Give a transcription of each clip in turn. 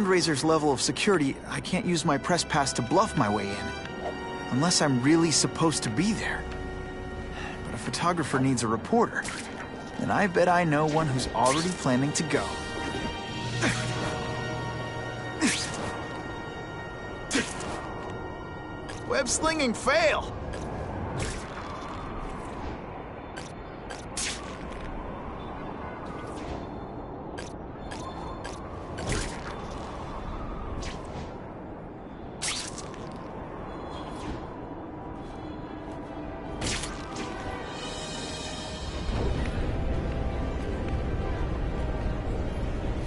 fundraiser's level of security, I can't use my press pass to bluff my way in. Unless I'm really supposed to be there. But a photographer needs a reporter. And I bet I know one who's already planning to go. Web slinging fail!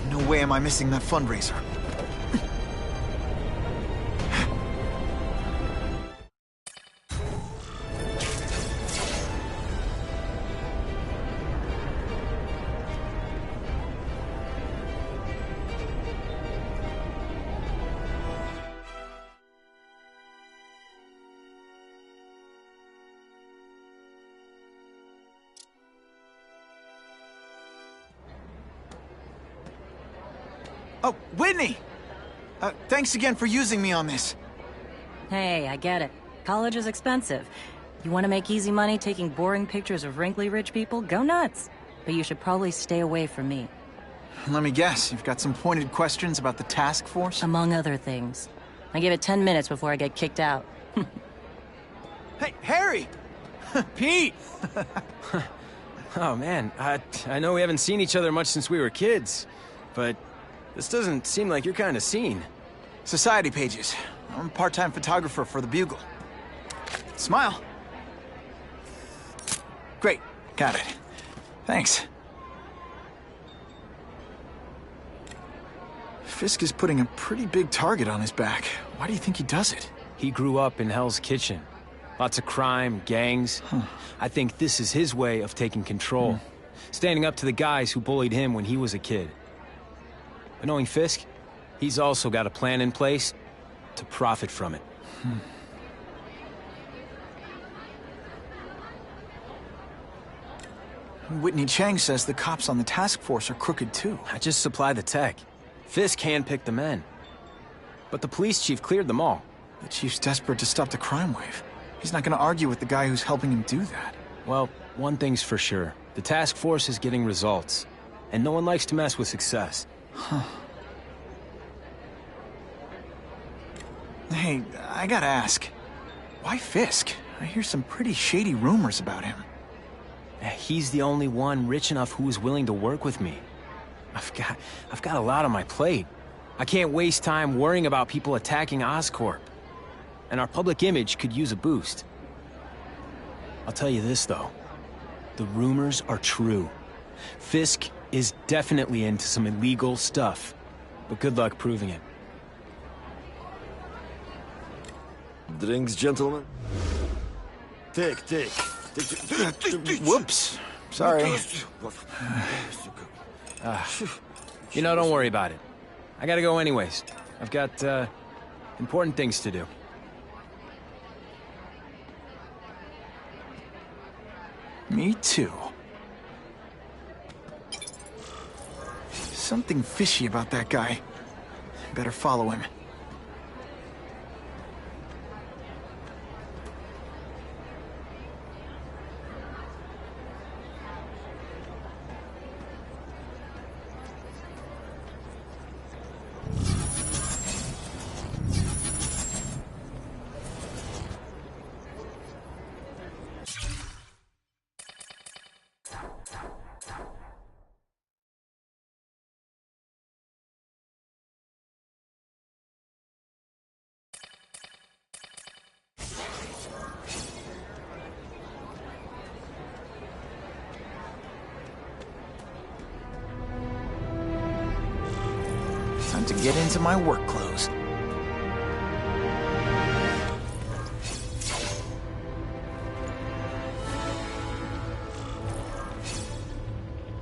No way am I missing that fundraiser. Oh, Whitney! Thanks again for using me on this. Hey, I get it. College is expensive. You want to make easy money taking boring pictures of wrinkly rich people? Go nuts! But you should probably stay away from me. Let me guess, you've got some pointed questions about the task force? Among other things. I give it 10 minutes before I get kicked out. Hey, Harry! Pete! Oh man, I know we haven't seen each other much since we were kids, but this doesn't seem like your kind of scene. Society pages. I'm a part-time photographer for the Bugle. Smile. Great, got it. Thanks. Fisk is putting a pretty big target on his back. Why do you think he does it? He grew up in Hell's Kitchen. Lots of crime, gangs. I think this is his way of taking control. Standing up to the guys who bullied him when he was a kid. But knowing Fisk, he's also got a plan in place to profit from it. Whitney Chang says the cops on the task force are crooked too. I just supply the tech. Fisk handpicked the men. But the police chief cleared them all. The chief's desperate to stop the crime wave. He's not gonna argue with the guy who's helping him do that. Well, one thing's for sure. The task force is getting results. And no one likes to mess with success. Hey, I gotta ask. Why Fisk? I hear some pretty shady rumors about him. He's the only one rich enough who is willing to work with me. I've got a lot on my plate. I can't waste time worrying about people attacking Oscorp. And our public image could use a boost. I'll tell you this, though. The rumors are true. Fisk is definitely into some illegal stuff. But good luck proving it. Drinks, gentlemen? Take. Whoops. Sorry. You know, don't worry about it. I gotta go anyways. I've got, important things to do. Me too. Something fishy about that guy. Better follow him. Time to get into my work clothes.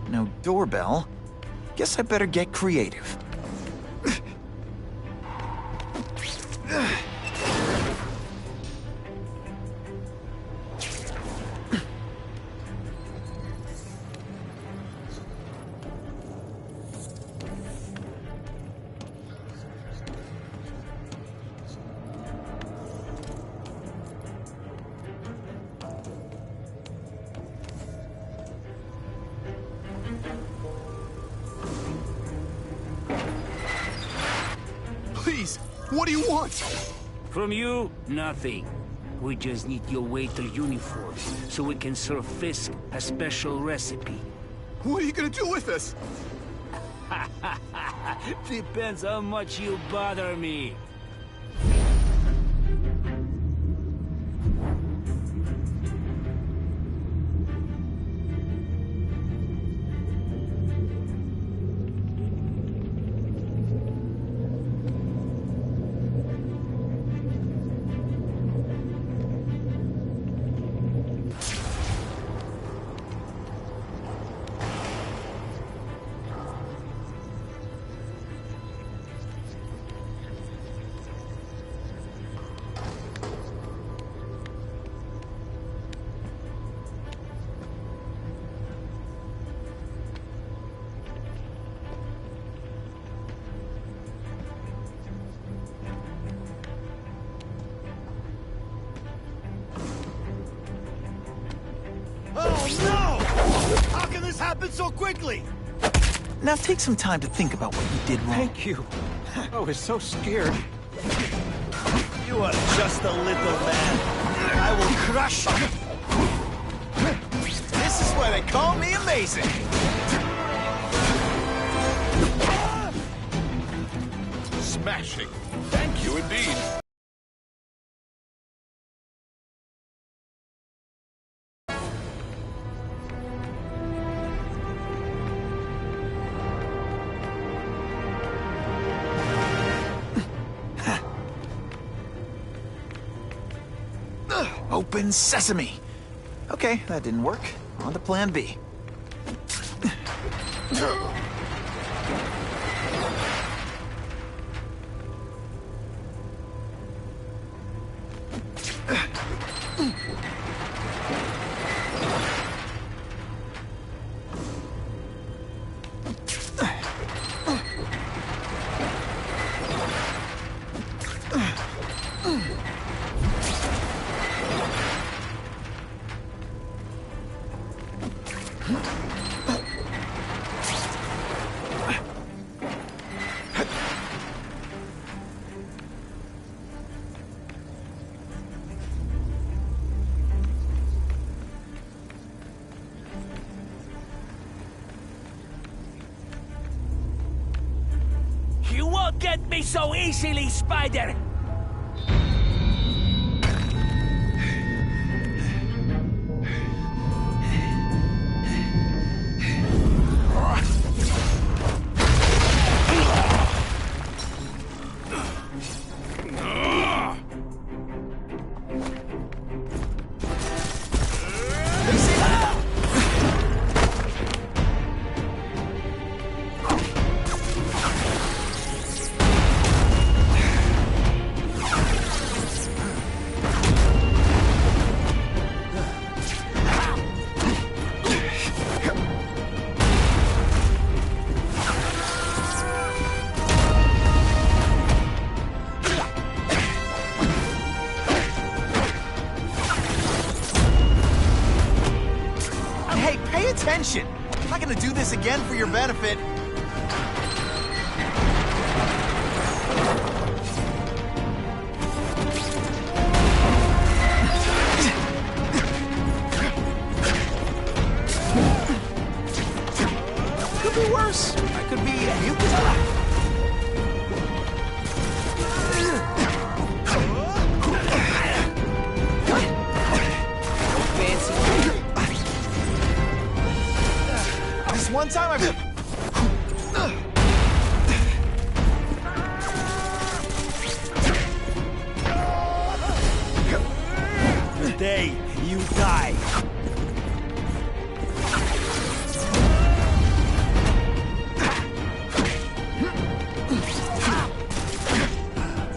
No doorbell. Guess I better get creative. Please, what do you want? From you, nothing. We just need your waiter uniform, so we can serve Fisk a special recipe. What are you gonna do with us? Depends how much you bother me. Oh no! How can this happen so quickly? Now take some time to think about what you did wrong. Thank you. I was so scared. You are just a little man. I will crush you. This is why they call me amazing. Smashing. Thank you indeed. Open sesame. Okay, that didn't work. On to plan B. You won't get me so easily, Spider! Attention! I'm not gonna do this again for your benefit. Could be worse. I could be mucus. One time I... Today, you die.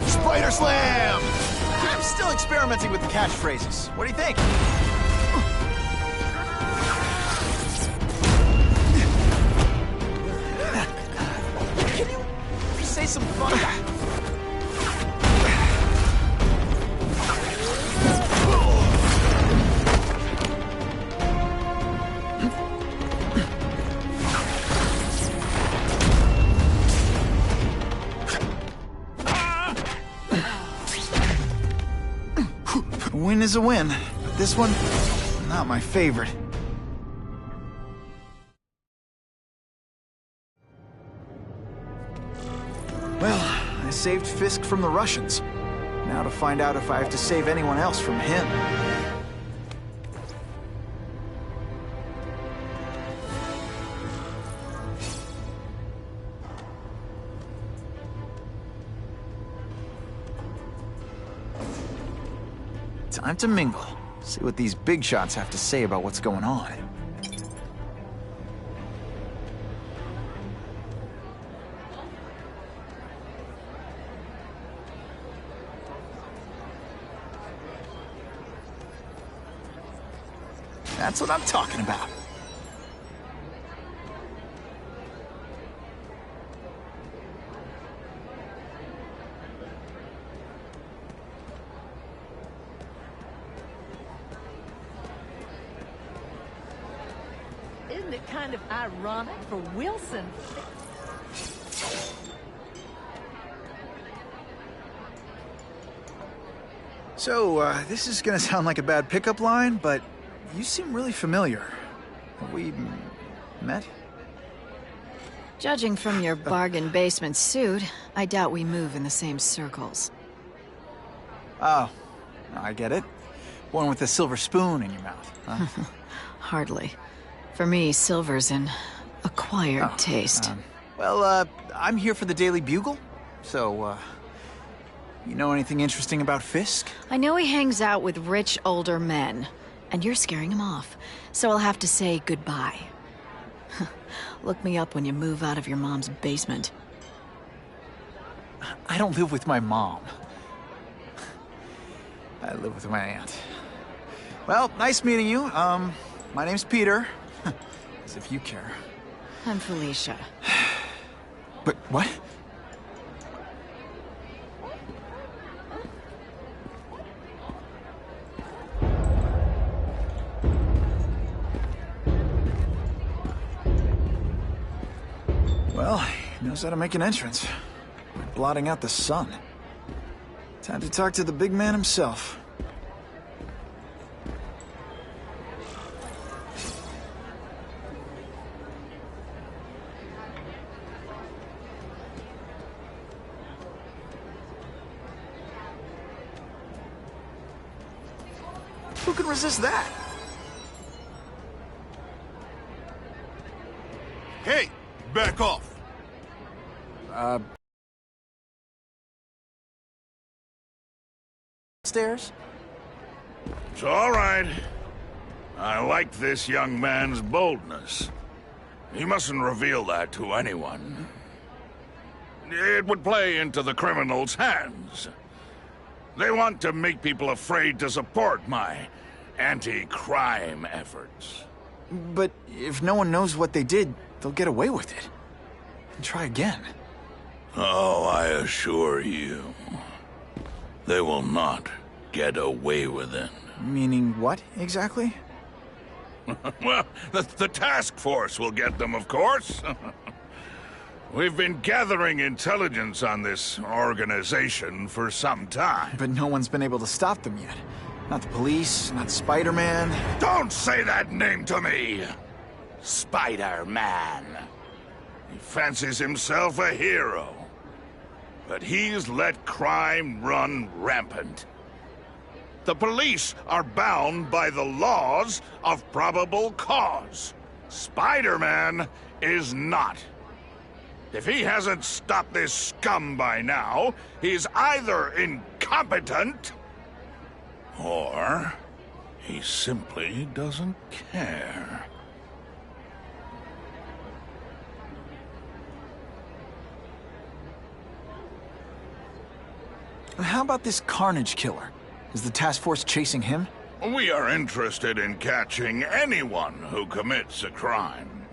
Spider Slam! I'm still experimenting with the catchphrases. What do you think? Say some fun. win is a win, but this one, not my favorite. Well, I saved Fisk from the Russians. Now to find out if I have to save anyone else from him. Time to mingle. See what these big shots have to say about what's going on. That's what I'm talking about. Isn't it kind of ironic for Wilson? So, this is gonna sound like a bad pickup line, but you seem really familiar. Have we met? Judging from your bargain basement suit, I doubt we move in the same circles. Oh, I get it. One with a silver spoon in your mouth, huh? Hardly. For me, silver's an acquired taste. Well, I'm here for the Daily Bugle, so, you know anything interesting about Fisk? I know he hangs out with rich older men, and you're scaring him off, so I'll have to say goodbye. Look me up when you move out of your mom's basement. I don't live with my mom. I live with my aunt. Well, nice meeting you. My name's Peter. As if you care. I'm Felicia. But what? Well, he knows how to make an entrance. Blotting out the sun. Time to talk to the big man himself. Who can resist that? Hey, back off. Stairs? It's all right. I like this young man's boldness. He mustn't reveal that to anyone. It would play into the criminals' hands. They want to make people afraid to support my anti-crime efforts. But if no one knows what they did, they'll get away with it. And try again. Oh, I assure you, they will not get away with it. Meaning what, exactly? Well, the task force will get them, of course. We've been gathering intelligence on this organization for some time. But no one's been able to stop them yet. Not the police, not Spider-Man. Don't say that name to me! Spider-Man. He fancies himself a hero. But he's let crime run rampant. The police are bound by the laws of probable cause. Spider-Man is not. If he hasn't stopped this scum by now, he's either incompetent, or he simply doesn't care. How about this Carnage killer? Is the task force chasing him? We are interested in catching anyone who commits a crime.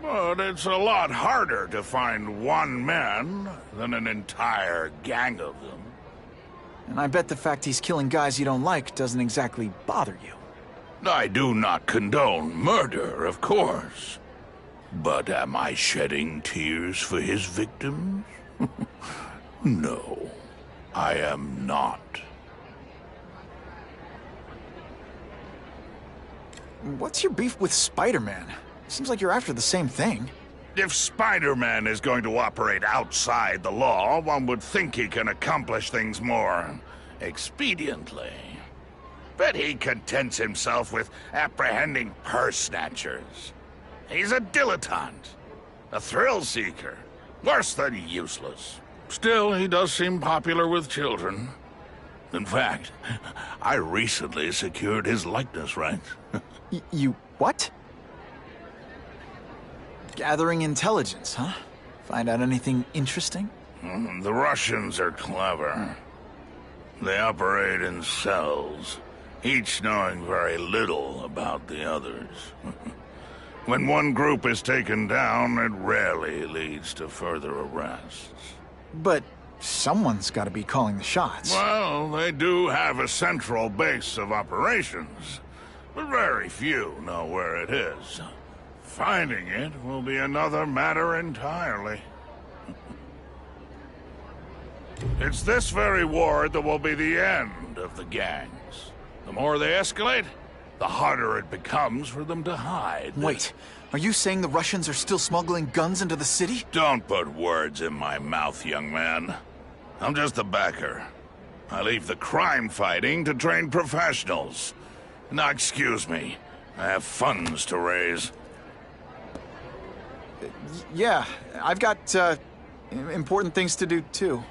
But it's a lot harder to find one man than an entire gang of them. And I bet the fact he's killing guys you don't like doesn't exactly bother you. I do not condone murder, of course. But am I shedding tears for his victims? No, I am not. What's your beef with Spider-Man? Seems like you're after the same thing. If Spider-Man is going to operate outside the law, one would think he can accomplish things more expediently. But he contents himself with apprehending purse snatchers. He's a dilettante, a thrill seeker, worse than useless. Still, he does seem popular with children. In fact, I recently secured his likeness rights. You what? Gathering intelligence, huh? Find out anything interesting? The Russians are clever. They operate in cells, each knowing very little about the others. When one group is taken down, it rarely leads to further arrests. But someone's got to be calling the shots. Well, they do have a central base of operations, but very few know where it is. Finding it will be another matter entirely. It's this very war that will be the end of the gangs. The more they escalate, the harder it becomes for them to hide. Wait, are you saying the Russians are still smuggling guns into the city? Don't put words in my mouth, young man. I'm just a backer. I leave the crime fighting to trained professionals. Now, excuse me. I have funds to raise. Yeah, I've got, important things to do, too.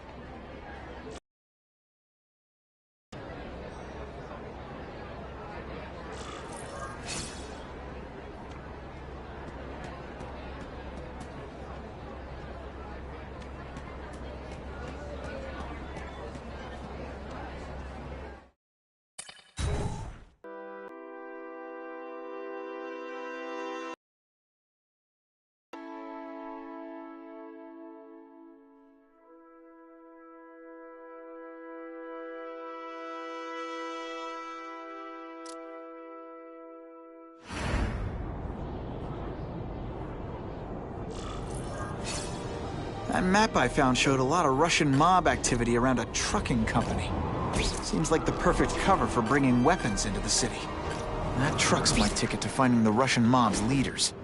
That map I found showed a lot of Russian mob activity around a trucking company. Seems like the perfect cover for bringing weapons into the city. That truck's my ticket to finding the Russian mob's leaders.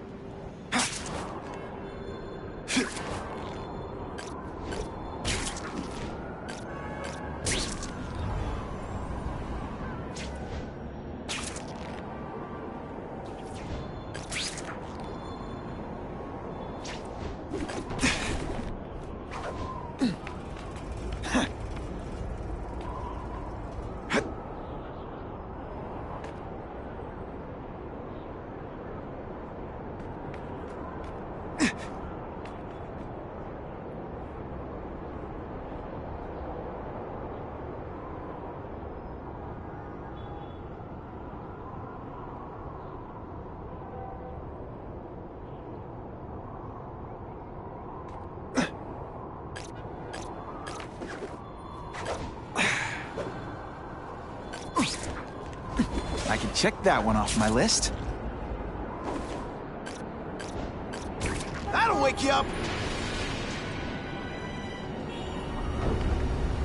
I can check that one off my list. That'll wake you up!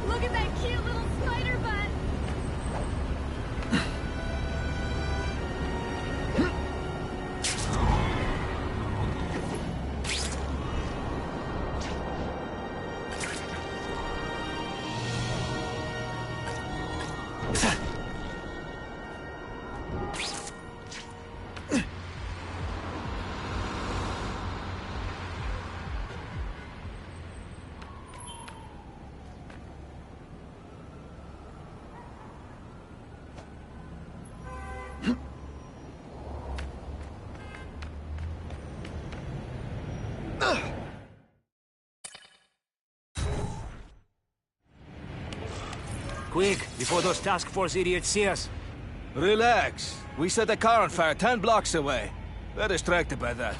Look at that cute little spider butt. Quick, before those task force idiots see us. Relax. We set a car on fire 10 blocks away. They're distracted by that.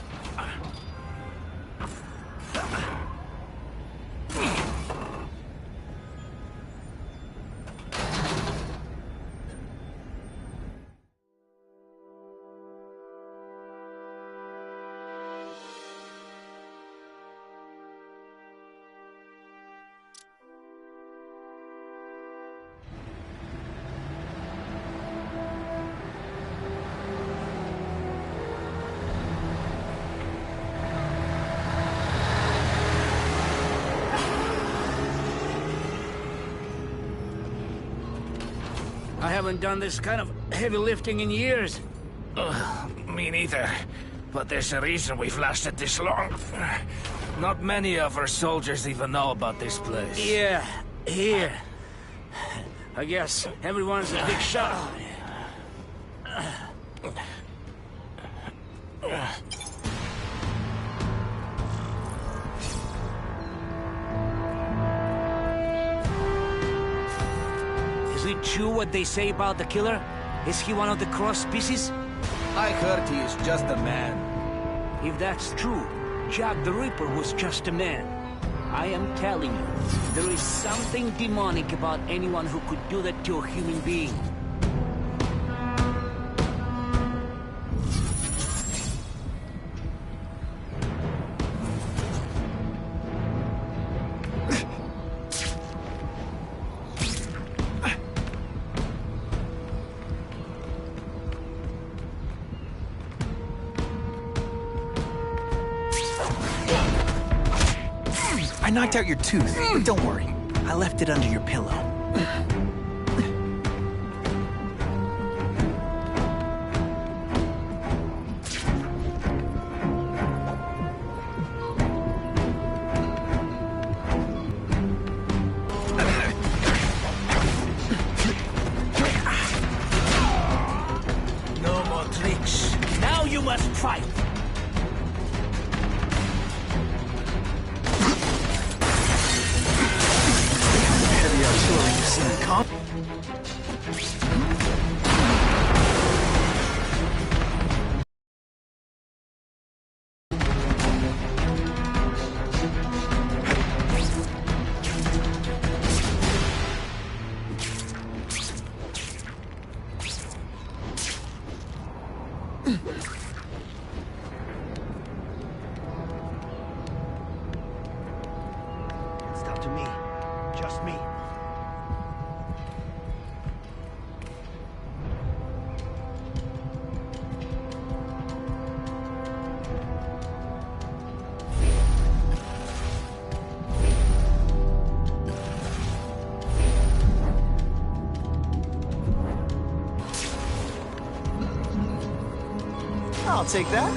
I haven't done this kind of heavy lifting in years. Me neither. But there's a reason we've lasted this long. Not many of our soldiers even know about this place. Yeah, here. I guess everyone's a big shot. Is it true what they say about the killer? Is he one of the cross species? I heard he is just a man. If that's true, Jack the Ripper was just a man. I am telling you, there is something demonic about anyone who could do that to a human being. I knocked out your tooth, but don't worry. I left it under your pillow. No more tricks. Now you must fight! Heavy artillery, you see the comp? It's down to me. Just me. I'll take that.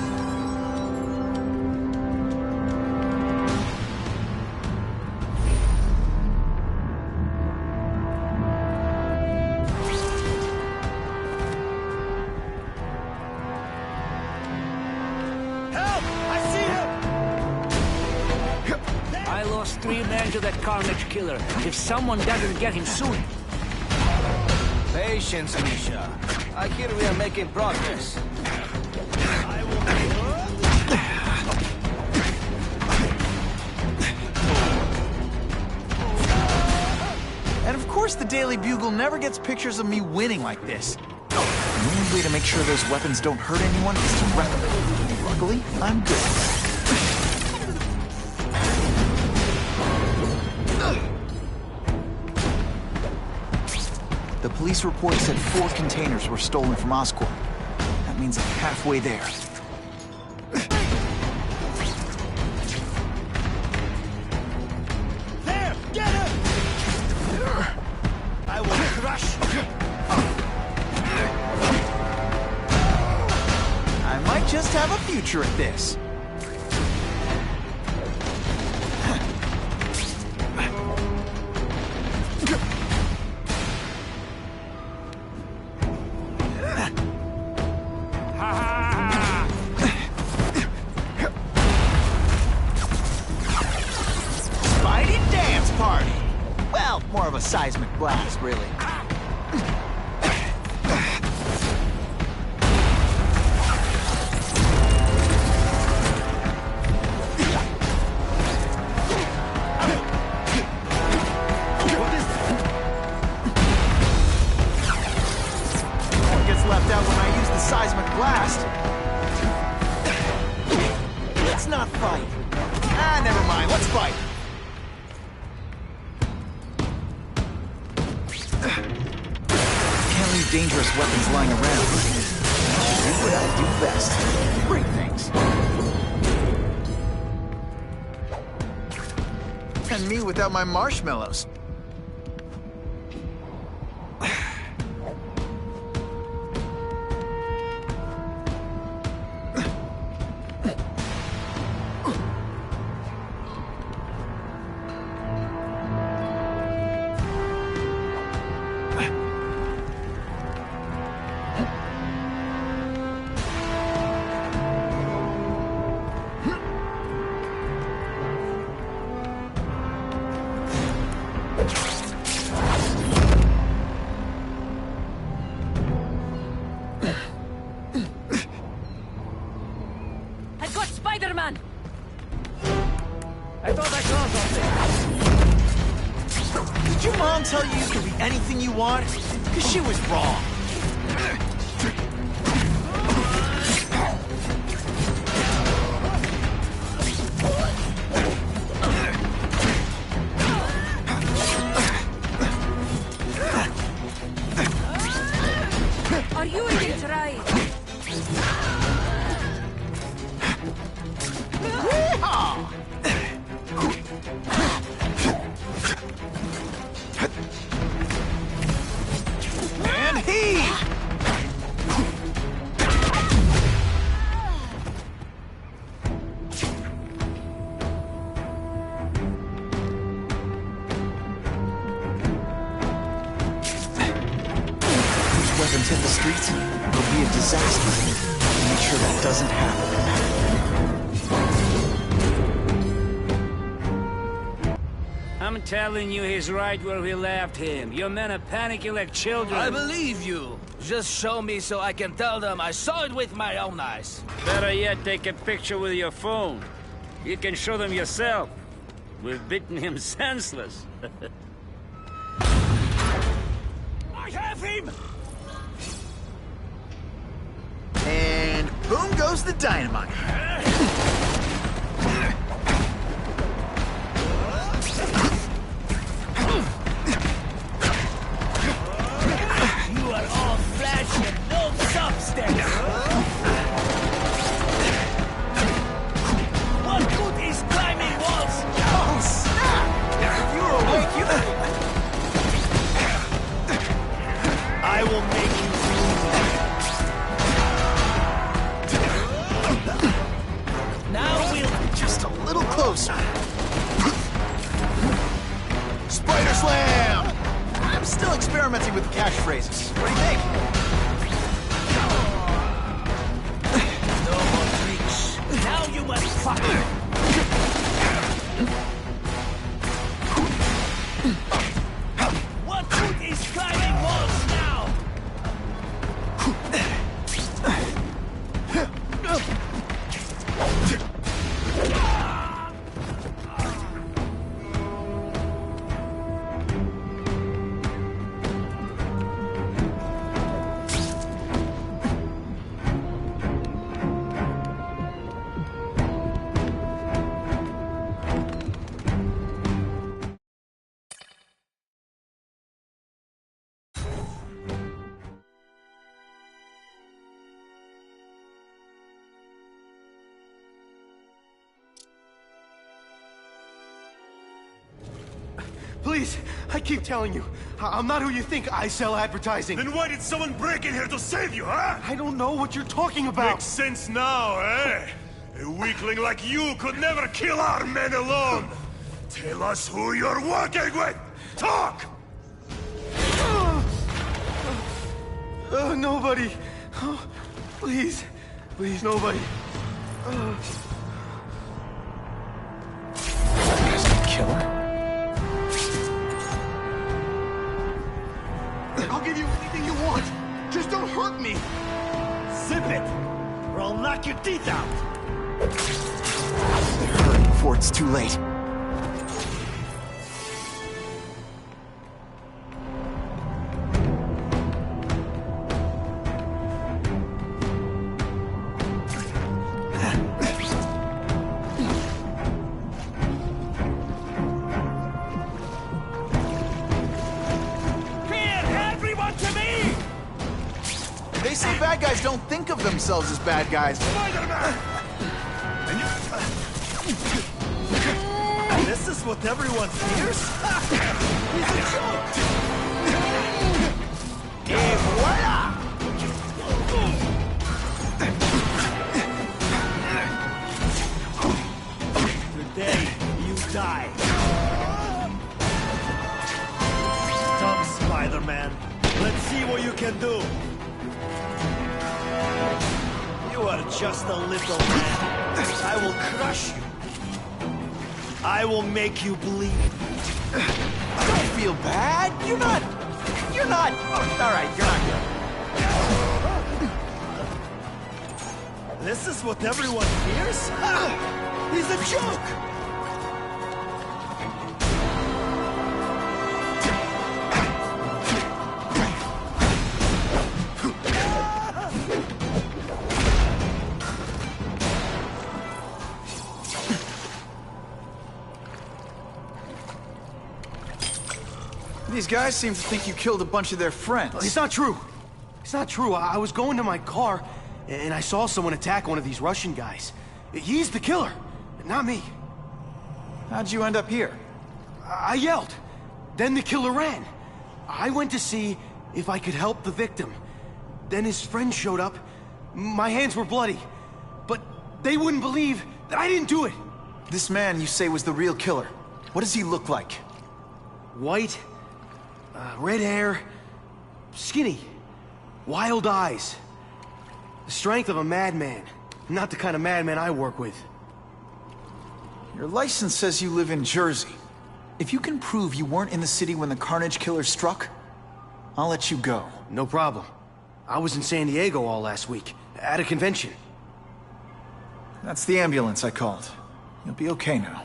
Help! I see him! I lost 3 men to that Carnage killer. If someone doesn't get him soon... Patience, Misha. I hear we are making progress. And of course the Daily Bugle never gets pictures of me winning like this. The only way to make sure those weapons don't hurt anyone is to wreck them. Luckily, I'm good at that. The police report said 4 containers were stolen from Oscorp. That means I'm halfway there. There! Get him! I will crush you! I might just have a future at this. Spidey dance party! Well, more of a seismic blast, really. What gets left out when I use the seismic blast? Let's not fight. Ah, never mind. Let's fight. Can't leave dangerous weapons lying around. Do what I do best. Break things. And me without my marshmallows. Mom tell you you can be anything you want? Because she was wrong. Are you even trying? And he! These weapons hit the streets, it'll be a disaster. Make sure that doesn't happen. I'm telling you, he's right where we left him. Your men are panicking like children. I believe you. Just show me so I can tell them I saw it with my own eyes. Better yet, take a picture with your phone. You can show them yourself. We've beaten him senseless. I have him! And boom goes the dynamite. You are all flesh and no substance. What good is climbing walls? Oh, snap! If you were awake, you I will make you bleed. Now we'll just a little closer. Spider Slam! I'm still experimenting with the catchphrases. What do you think? no more tricks. Now you must fuck. What good is climbing walls now? Please, I keep telling you, I'm not who you think. I sell advertising. Then why did someone break in here to save you, huh? I don't know what you're talking about. Makes sense now, eh? A weakling like you could never kill our men alone. Tell us who you're working with. Talk! Nobody. Oh, please. Please, nobody. You guys gonna kill her? I'll give you anything you want. Just don't hurt me. Zip it, or I'll knock your teeth out. Hurry before it's too late. They say bad guys don't think of themselves as bad guys. Spider-Man! This is what everyone fears? He's a joke! Et voila! Today, you die. Come, Spider-Man. Let's see what you can do. You are just a little man. I will crush you. I will make you bleed. Don't feel bad. You're not. All right, you're not good. This is what everyone fears? He's a joke! These guys seem to think you killed a bunch of their friends. It's not true. It's not true. I was going to my car, and I saw someone attack one of these Russian guys. He's the killer, not me. How'd you end up here? I yelled. Then the killer ran. I went to see if I could help the victim. Then his friend showed up. My hands were bloody. But they wouldn't believe that I didn't do it. This man you say was the real killer. What does he look like? White, red hair, skinny, wild eyes. The strength of a madman. Not the kind of madman I work with. Your license says you live in Jersey. If you can prove you weren't in the city when the Carnage killer struck, I'll let you go. No problem. I was in San Diego all last week, at a convention. That's the ambulance I called. You'll be okay now.